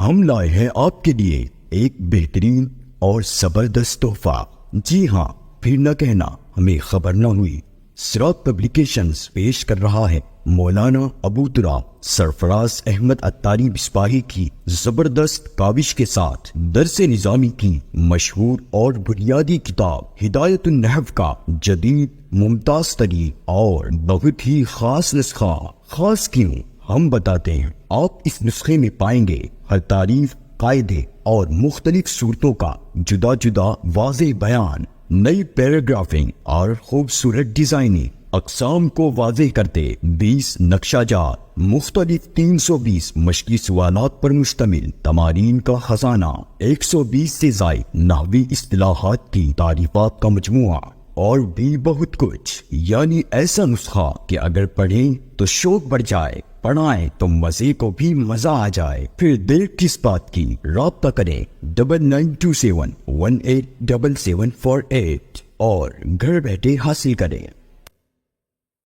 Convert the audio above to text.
ہم لائے ہیں آپ کے لیے ایک بہترین اور زبردست تحفہ۔ جی ہاں، پھر نہ کہنا ہمیں خبر نہ ہوئی۔ سراج پبلیکیشنز پیش کر رہا ہے مولانا ابو تراب سرفراز احمد عطاری مصباحی کی زبردست کاوش کے ساتھ درس نظامی کی مشہور اور بنیادی کتاب ہدایت النحو کا جدید، ممتاز ترین اور بہت ہی خاص نسخہ۔ خاص کیوں؟ ہم بتاتے ہیں۔ آپ اس نسخے میں پائیں گے ہر تعریف، قاعدے اور مختلف صورتوں کا جدا جدا واضح بیان، نئی پیراگرافنگ اور خوبصورت ڈیزائننگ، اقسام کو واضح کرتے 20 نقشہ جات، مختلف 320 مشقی سوالات پر مشتمل تمارین کا خزانہ، 120 سے زائد نحوی اصطلاحات کی تعریفات کا مجموعہ اور بھی بہت کچھ۔ یعنی ایسا نسخہ کہ اگر پڑھیں تو شوق بڑھ جائے، پڑھائیں تو مزے کو بھی مزہ آ جائے۔ پھر دیر کس بات کی، رابطہ کریں 9927187748 اور گھر بیٹھے حاصل کریں۔